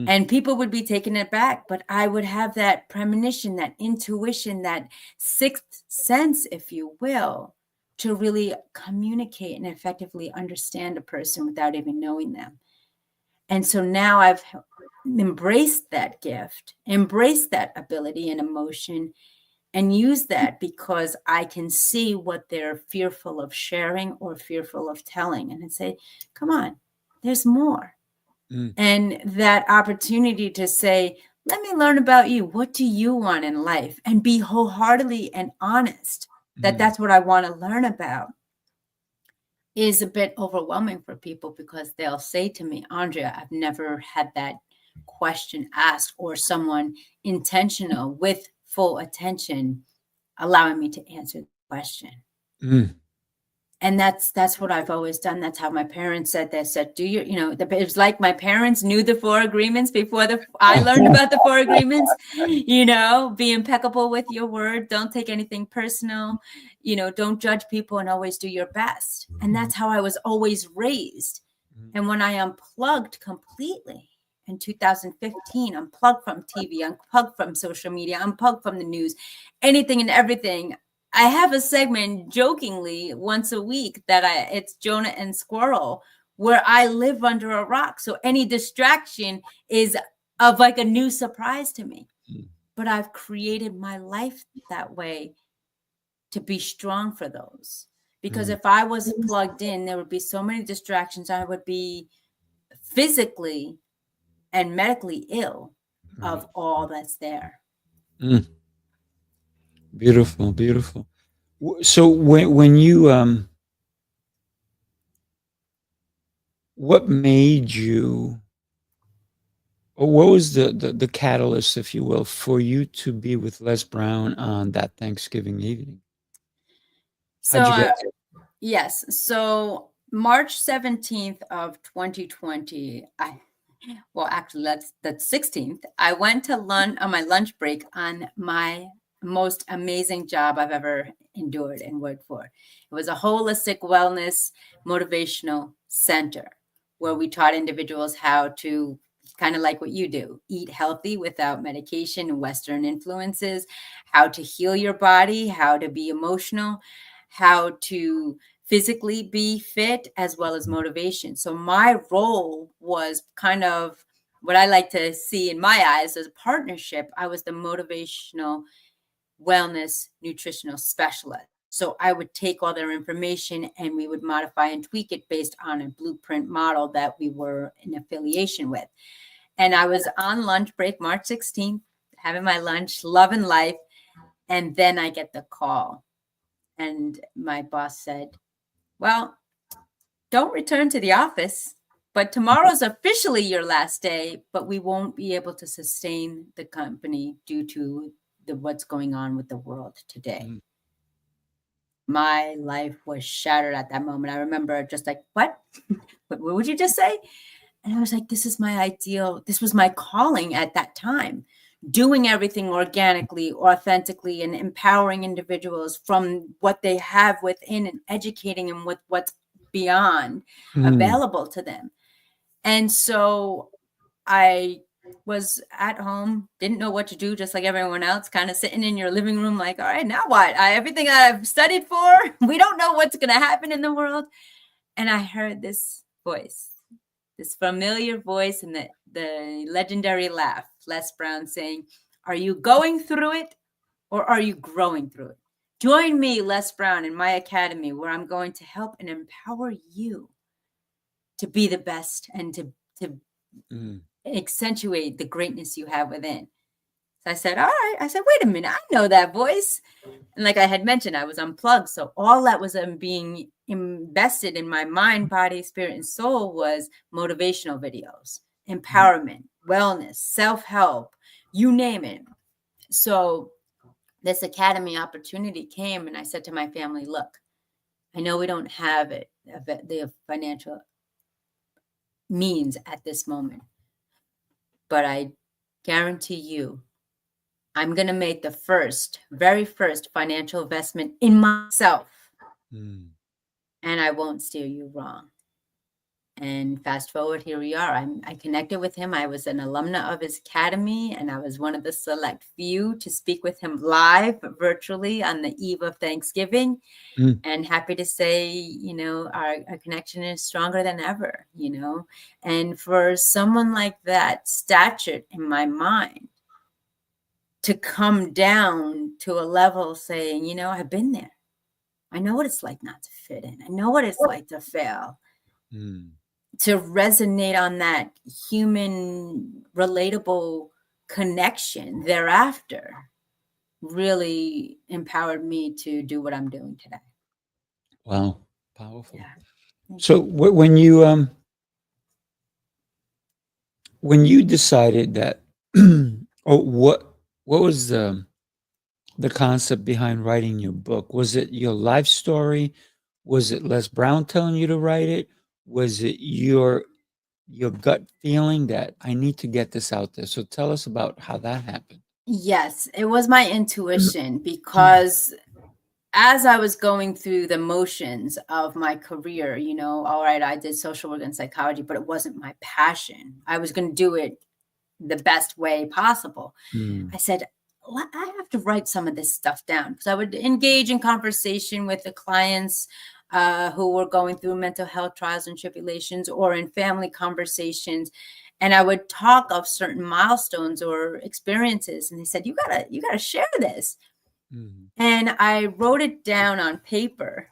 And people would be taken aback, but I would have that premonition, that intuition, that sixth sense, if you will, to really communicate and effectively understand a person without even knowing them. And so now I've embraced that gift, embraced that ability and emotion, and use that because I can see what they're fearful of sharing or fearful of telling. And I say, come on, there's more. And that opportunity to say, let me learn about you. What do you want in life? And be wholeheartedly and honest that that's what I want to learn about, is a bit overwhelming for people, because they'll say to me, Andrea, I've never had that question asked, or someone intentional with full attention allowing me to answer the question. And that's what I've always done. That's how my parents said. They said, do you, it was like my parents knew the 4 agreements before I learned about the 4 agreements. Be impeccable with your word. Don't take anything personal. Don't judge people, and always do your best. And that's how I was always raised. And when I unplugged completely in 2015, unplugged from TV, unplugged from social media, unplugged from the news, anything and everything, I have a segment jokingly once a week that it's Jonah and Squirrel, where I live under a rock. So any distraction is of like a new surprise to me. But I've created my life that way to be strong for those. Because if I was plugged in, there would be so many distractions. I would be physically and medically ill of all that's there. Beautiful, beautiful. So when you what made you, or what was the catalyst, if you will, for you to be with Les Brown on that Thanksgiving evening? How'd you get there? Yes. So March 17th of 2020, actually that's 16th. I went to lunch on my lunch break on my most amazing job I've ever endured and worked for. It was a holistic wellness motivational center where we taught individuals how to, kind of like what you do, eat healthy without medication and Western influences, how to heal your body, how to be emotional, how to physically be fit, as well as motivation. So my role was kind of what I like to see in my eyes as a partnership. I was the motivational wellness nutritional specialist. So I would take all their information and we would modify and tweak it based on a blueprint model that we were in affiliation with. And I was on lunch break, March 16th, having my lunch, loving life. And then I get the call. And my boss said, well, don't return to the office, but tomorrow's officially your last day, but we won't be able to sustain the company due to what's going on with the world today. My life was shattered at that moment. I remember just like, what? What would you just say? And I was like, this is my ideal. This was my calling at that time, doing everything organically, authentically, and empowering individuals from what they have within and educating them with what's beyond available to them. And so I was at home, didn't know what to do, just like everyone else, kind of sitting in your living room like, all right, now what? Everything I've studied for, we don't know what's going to happen in the world. And I heard this voice, this familiar voice, and the legendary laugh, Les Brown saying, are you going through it or are you growing through it? Join me, Les Brown, in my academy, where I'm going to help and empower you to be the best and to accentuate the greatness you have within. So I said, all right. I said, wait a minute, I know that voice. And like I had mentioned, I was unplugged. So all that was being invested in my mind, body, spirit, and soul was motivational videos, empowerment, wellness, self-help, you name it. So this academy opportunity came, and I said to my family, look, I know we don't have the financial means at this moment, but I guarantee you, I'm going to make the very first financial investment in myself. And I won't steer you wrong. And fast forward, here we are. I connected with him. I was an alumna of his academy, and I was one of the select few to speak with him live, virtually, on the eve of Thanksgiving. And happy to say, you know, our connection is stronger than ever, you know. And for someone like that stature in my mind to come down to a level saying, you know, I've been there. I know what it's like not to fit in. I know what it's like to fail. To resonate on that human, relatable connection thereafter really empowered me to do what I'm doing today. Wow, powerful. Yeah. So when you decided that, what was the concept behind writing your book? Was it your life story? Was it Les Brown telling you to write it? Was it your gut feeling that I need to get this out there? So tell us about how that happened. Yes, it was my intuition, because as I was going through the motions of my career, you know, all right, I did social work and psychology, but it wasn't my passion. I was going to do it the best way possible. I said, well, I have to write some of this stuff down, because I would engage in conversation with the clients who were going through mental health trials and tribulations, or in family conversations. And I would talk of certain milestones or experiences. And they said, you gotta share this. And I wrote it down on paper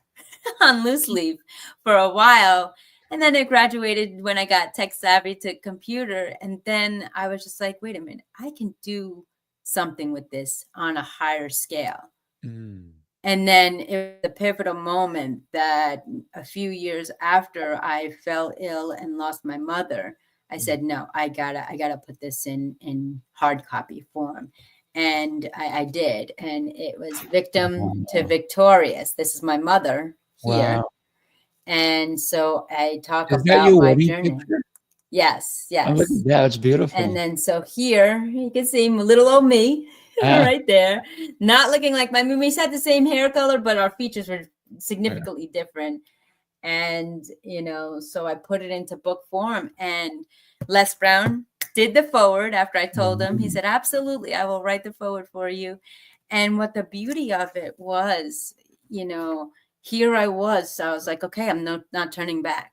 on loose leaf for a while. And then it graduated when I got tech savvy to computer. And then I was just like, wait a minute, I can do something with this on a higher scale. And then it was a pivotal moment that a few years after I fell ill and lost my mother, I said, no, I gotta put this in hard copy form. And I did. And it was Victim to Victorious. This is my mother here. Wow. And so I talk Is that about your my wedding journey. picture? Yes, Oh, look yes. at that. It's beautiful. And then so here you can see little old me right there, not looking like my we had the same hair color, but our features were significantly different. And, you know, so I put it into book form, and Les Brown did the forward after I told him. He said, absolutely, I will write the forward for you. And what the beauty of it was, you know, here I was like, okay, I'm not turning back.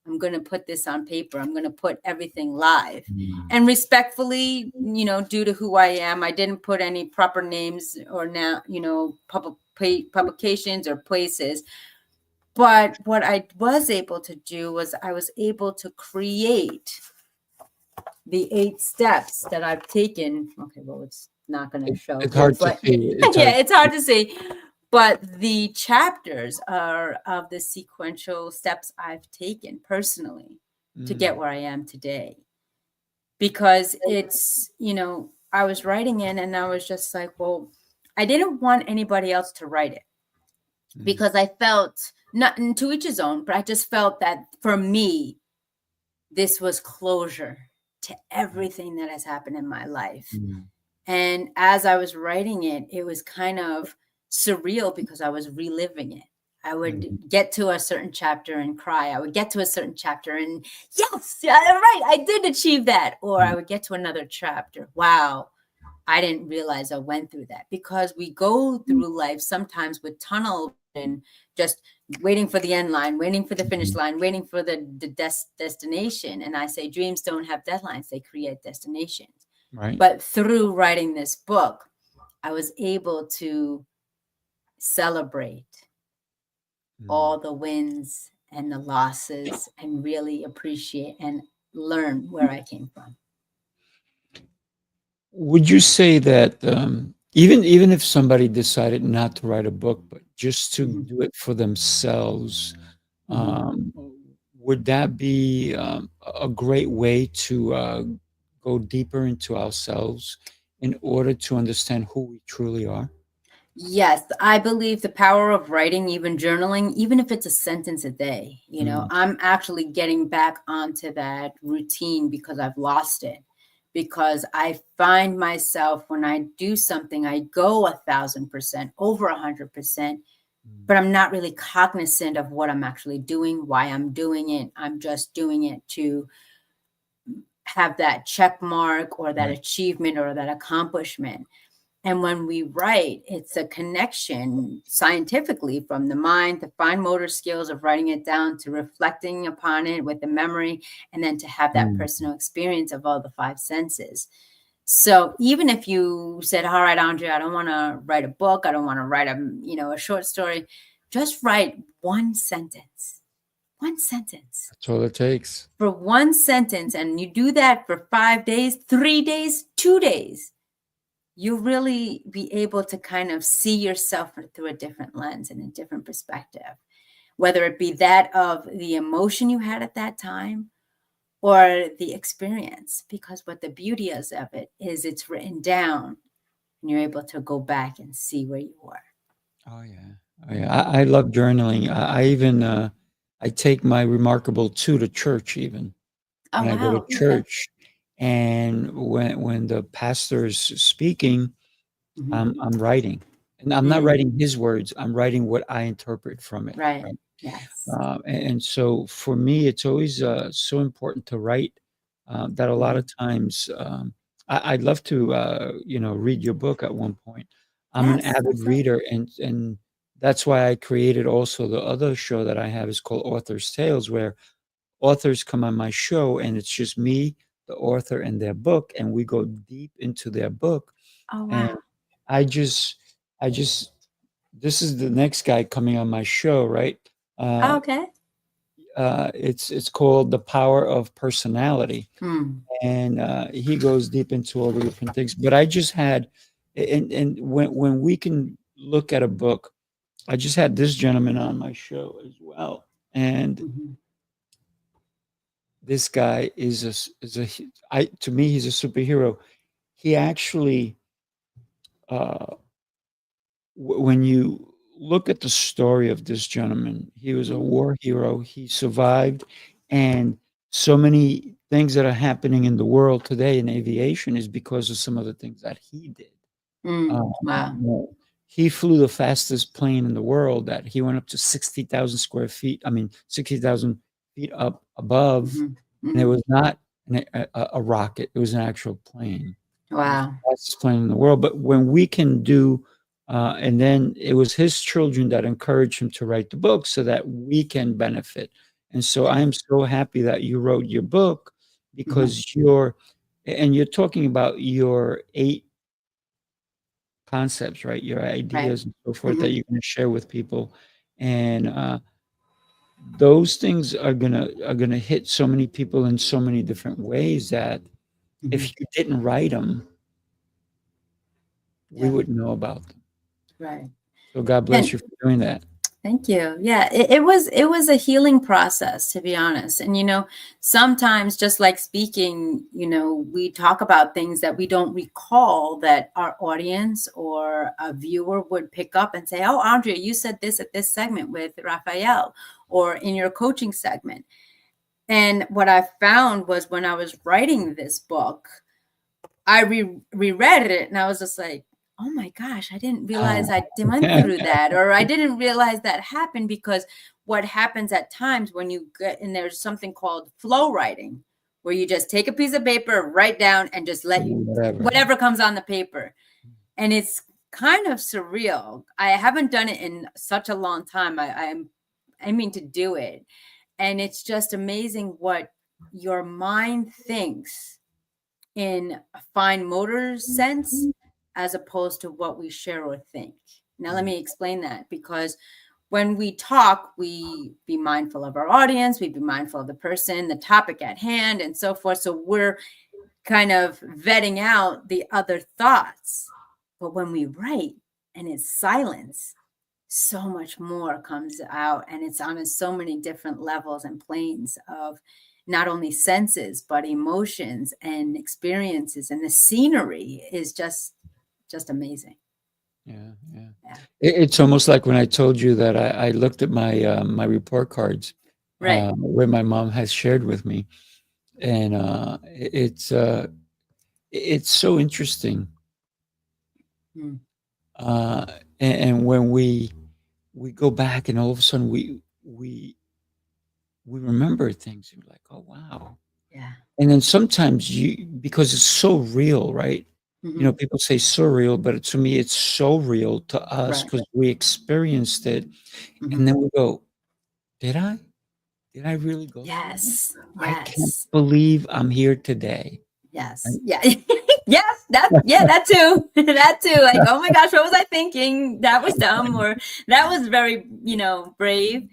I'm going to put this on paper. I'm going to put everything live. And respectfully, you know, due to who I am, I didn't put any proper names or now, you know, publications or places. But what I was able to do was I was able to create the 8 steps that I've taken. Okay, well, it's not going to show. It's hard to see. It's hard to see. But the chapters are of the sequential steps I've taken personally to get where I am today. Because it's, you know, I was writing in and I was just like, well, I didn't want anybody else to write it. Because I felt, not to each his own, but I just felt that for me, this was closure to everything that has happened in my life. And as I was writing it, it was kind of surreal because I was reliving it. I would Mhm. get to a certain chapter and cry. I would get to a certain chapter and yes, yeah, right, I did achieve that. Or I would get to another chapter. Wow, I didn't realize I went through that, because we go through life sometimes with tunnel and just waiting for the end line, waiting for the finish Mhm. line, waiting for the destination. And I say dreams don't have deadlines, they create destinations. Right. But through writing this book, I was able to celebrate Mm. all the wins and the losses and really appreciate and learn where I came from. Would you say that even if somebody decided not to write a book, but just to Mhm, do it for themselves, mhm. um, would that be a great way to go deeper into ourselves in order to understand who we truly are? Yes, I believe the power of writing, even journaling, even if it's a sentence a day. Mm. I'm actually getting back onto that routine because I've lost it. Because I find myself when I do something, I go 1,000%, over 100%, Mm. but I'm not really cognizant of what I'm actually doing, why I'm doing it. I'm just doing it to have that check mark or that Right. achievement or that accomplishment. And when we write, it's a connection scientifically from the mind, the fine motor skills of writing it down to reflecting upon it with the memory, and then to have that Mm. personal experience of all the five senses. So even if you said, all right, Andrea, I don't want to write a book, I don't want to write a short story, just write one sentence That's all it takes. for one sentence. And you do that for 5 days, 3 days, 2 days, you'll really be able to kind of see yourself through a different lens and a different perspective, whether it be that of the emotion you had at that time or the experience. Because what the beauty is of it is it's written down and you're able to go back and see where you were. Oh yeah. Oh yeah. I love journaling. I even I take my Remarkable 2 to church even. Oh, When I go to wow. Okay. church, and when the pastor is speaking, Mhm. I'm writing, and I'm not Mm, writing his words, I'm writing what I interpret from it, right. right? Yes. And so for me, it's always, so important to write, that a lot of Mhm. times, I'd love to, read your book at one point. I'm an Yes. avid That's it. reader, and that's why I created also the other show that I have is called Author's Tales, where authors come on my show, and it's just me, the author, and their book, and we go deep into their book. Oh, And wow. I just I just this is the next guy coming on my show, right? Uh, Okay. it's called The Power of Personality, Mm. and he goes deep into all the different things. But I just had, and when we can look at a book, I just had this gentleman on my show as well, and Mhm. this guy to me, he's a superhero. He actually, uh, when you look at the story of this gentleman, he was a Mhm. war hero. He survived, and so many things that are happening in the world today in aviation is because of some of the things that he did. Uh, Mm. Wow. you know, he flew the fastest plane in the world. That he went up to 60,000 square feet. I mean, 60,000 feet up above, Mhm. and it Mhm. was not a rocket. It was an actual plane. It was the Wow. fastest plane in the world. But when we can do, and then it was his children that encouraged him to write the book so that we can benefit. And so I Yes. am so happy that you wrote your book Mhm. because you're talking about your 8 concepts, right? Your Right. ideas and so forth that Mhm. you're going to share with people. And those things are gonna hit so many people in so many different ways that if Mhm. you didn't write them, we Yeah. wouldn't know about them. Right. So God bless And you for doing that. thank you. Yeah, it was a healing process, to be honest. And sometimes just like speaking, we talk about things that we don't recall that our audience or a viewer would pick up and say, "Oh, Andrea, you said this at this segment with Rafael or in your coaching segment." And what I found was when I was writing this book, I reread it and I was just like, oh my gosh, I didn't realize I went through that, or I didn't realize that happened. Because what happens at times when you get, and there's something called flow writing, where you just take a piece of paper, write down, and just let whatever comes on the paper. And it's kind of surreal. I haven't done it in such a long time. I'm aiming to do it. And it's just amazing what your mind thinks in a fine motor sense, as opposed to what we share or think. Now, let me explain that, because when we talk, we be mindful of our audience, we be mindful of the person, the topic at hand, and so forth. So we're kind of vetting out the other thoughts. But when we write and it's silence, so much more comes out, and it's on so many different levels and planes of not only senses, but emotions and experiences, and the scenery is just amazing. Yeah. Yeah. It's almost like when I told you that I looked at my my report cards, Right. where my mom has shared with me, and it's so interesting. Mm. And when we go back, and all of a sudden we remember things, and we're like, oh wow. Yeah. And then sometimes because it's so real, right? You know, Mhm. people say surreal, but to me, it's so real to us Right. because we experienced it. And Mhm. then we go, did I? Did I really go through that? Yes. I can't Yes. believe I'm here today. Yes. Right? Yeah. Yes. That too. That too. Like, oh my gosh, what was I thinking? That was dumb, or that was very, brave.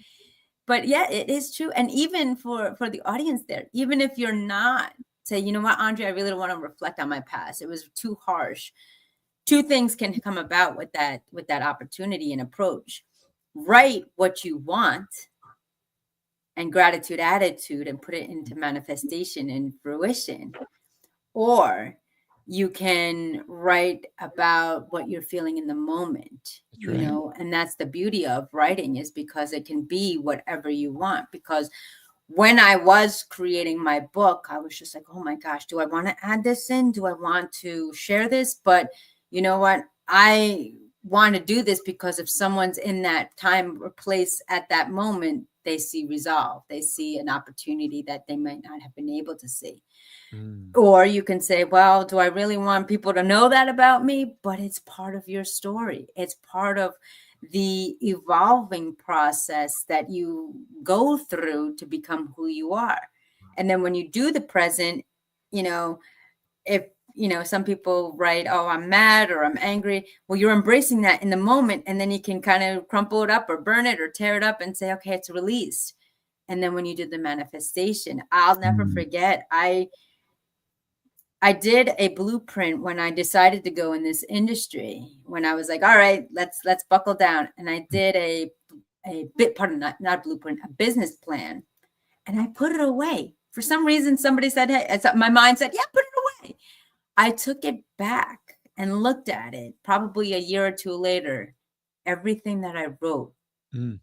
But yeah, it is true. And even for the audience there, even if you're not, say, you know what, Andrea, I really don't want to reflect on my past, it was too harsh. Two things can come about with that opportunity and approach. Write what you want and gratitude attitude and put it into manifestation and fruition. Or you can write about what you're feeling in the moment, That's right. and that's the beauty of writing, is because it can be whatever you want. Because when I was creating my book, I was just like, oh my gosh, do I want to add this in? Do I want to share this? But you know what? I want to do this because if someone's in that time or place at that moment, they see resolve. They see an opportunity that they might not have been able to see. Mm. Or you can say, well, do I really want people to know that about me? But it's part of your story. It's part of the evolving process that you go through to become who you are. And then when you do the present, if, some people write, oh, I'm mad or I'm angry. Well, you're embracing that in the moment. And then you can kind of crumple it up or burn it or tear it up and say, okay, it's released. And then when you do the manifestation, I'll never Mm. forget. I did a blueprint when I decided to go in this industry, when I was like, all right, let's buckle down. And I did a bit, pardon, not blueprint, a business plan. And I put it away. For some reason, somebody said, hey, my mind said, yeah, put it away. I took it back and looked at it probably a year or two later. Everything that I wrote Mm.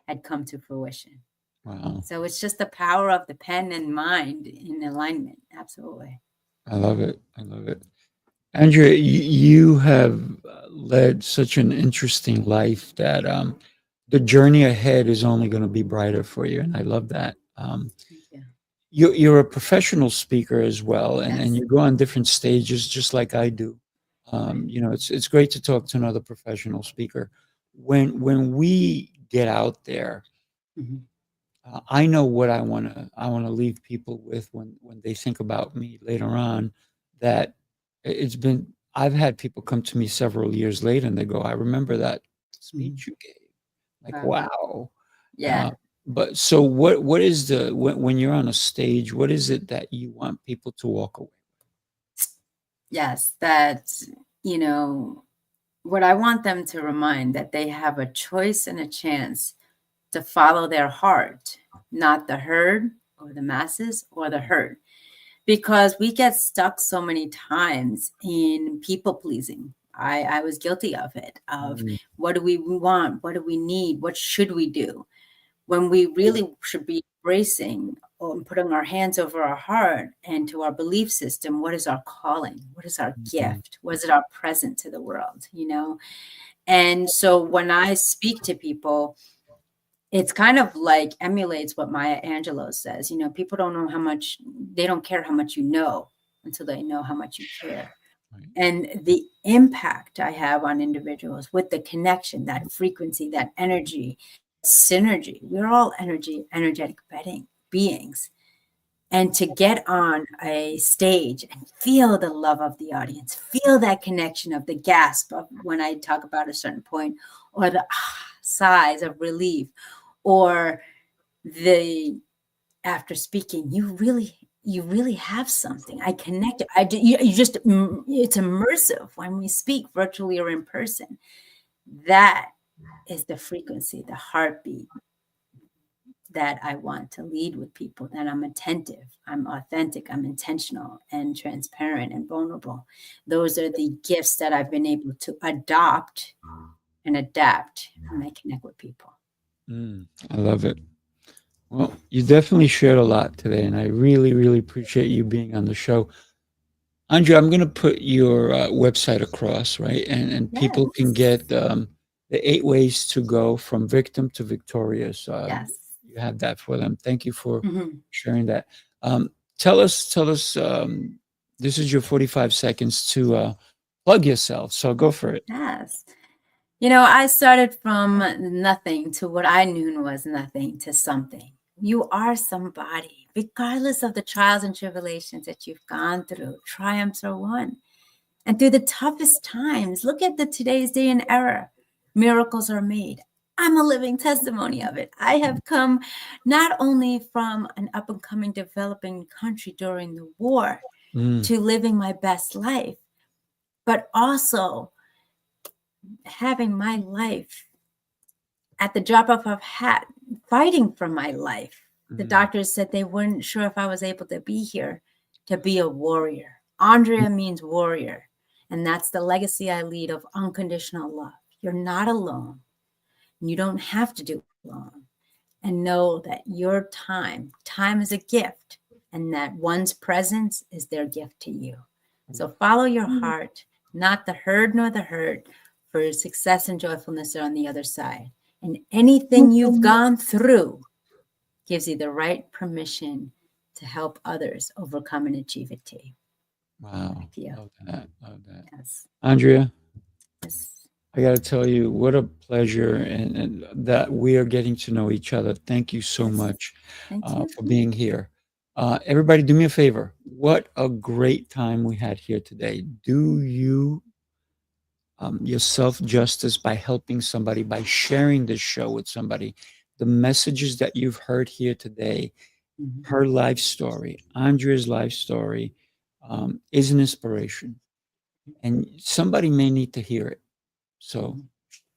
had come to fruition. Wow. So it's just the power of the pen and mind in alignment. Absolutely. I love it. I love it. Andrea, you have led such an interesting life that the journey ahead is only going to be brighter for you. And I love that. Thank you. You're a professional speaker as well, and Yes. you go on different stages just like I do. Right. You know, it's great to talk to another professional speaker. When we get out there, Mhm. I know what I wanna leave people with when they think about me later on. That it's been I've had people come to me several years later, and they go, "I remember that Mhm. speech you gave." Like, Wow. wow. Yeah. But so what is when you're on a stage, what is it that you want people to walk away? Yes. You know, what I want them to remind that they have a choice and a chance to follow their heart, not the herd or the masses or the herd. Because we get stuck so many times in people pleasing. I was guilty of it, of Mm. what do we want? What do we need? What should we do? When we really should be embracing putting our hands over our heart and to our belief system, what is our calling? What is our gift? What is our present to the world, And so when I speak to people, it's kind of like emulates what Maya Angelou says. People don't know they don't care how much you know until they know how much you care. Right. And the impact I have on individuals with the connection, that frequency, that energy, synergy. We're all energetic beings. And to get on a stage and feel the love of the audience, feel that connection of the gasp of when I talk about a certain point, or the sighs of relief, or the after speaking, you really have something. I connected. It's immersive when we speak virtually or in person. That is the frequency, the heartbeat that I want to lead with people. That I'm attentive, I'm authentic, I'm intentional and transparent and vulnerable. Those are the gifts that I've been able to adopt and adapt when I connect with people. I love it. Well, you definitely shared a lot today, and I really, really appreciate you being on the show. Andrea, I'm going to put your website across, right? And people can get the 8 ways to go from victim to victorious. Yes. You have that for them. Thank you for Mhm. sharing that. Tell us, this is your 45 seconds to plug yourself. So go for it. Yes. I started from nothing to what I knew was nothing to something. You are somebody, regardless of the trials and tribulations that you've gone through. Triumphs are won. And through the toughest times, look at today's day and era. Miracles are made. I'm a living testimony of it. I have come not only from an up and coming developing country during the war to living my best life, but also having my life at the drop of a hat, fighting for my life. The doctors said they weren't sure if I was able to be here to be a warrior. Andrea means warrior. And that's the legacy I lead of unconditional love. You're not alone. You don't have to do it alone. And know that your time is a gift, and that one's presence is their gift to you. So follow your heart, not the herd nor the hurt, for success and joyfulness are on the other side. And anything you've gone through gives you the right permission to help others overcome and achieve it too. Wow. Thank you. Love that. Yes. Andrea, Yes. I got to tell you, what a pleasure, and that we are getting to know each other. Thank you so much Thank you. for being here. Everybody, do me a favor. What a great time we had here today. Do you yourself justice by helping somebody, by sharing this show with somebody. The messages that you've heard here today, her life story, Andrea's life story, is an inspiration. And somebody may need to hear it. So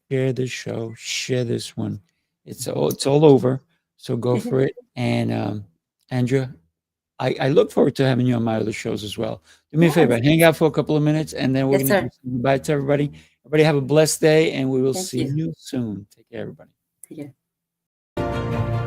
share this show, share this one. It's all over. So go for it. And Andrea, I look forward to having you on my other shows as well. Do me a favor, hang out for a couple of minutes, and then we're Yes, going to sir. say goodbye to everybody. Everybody have a blessed day, and we will Thank see you. you soon. Take care, everybody. Take care.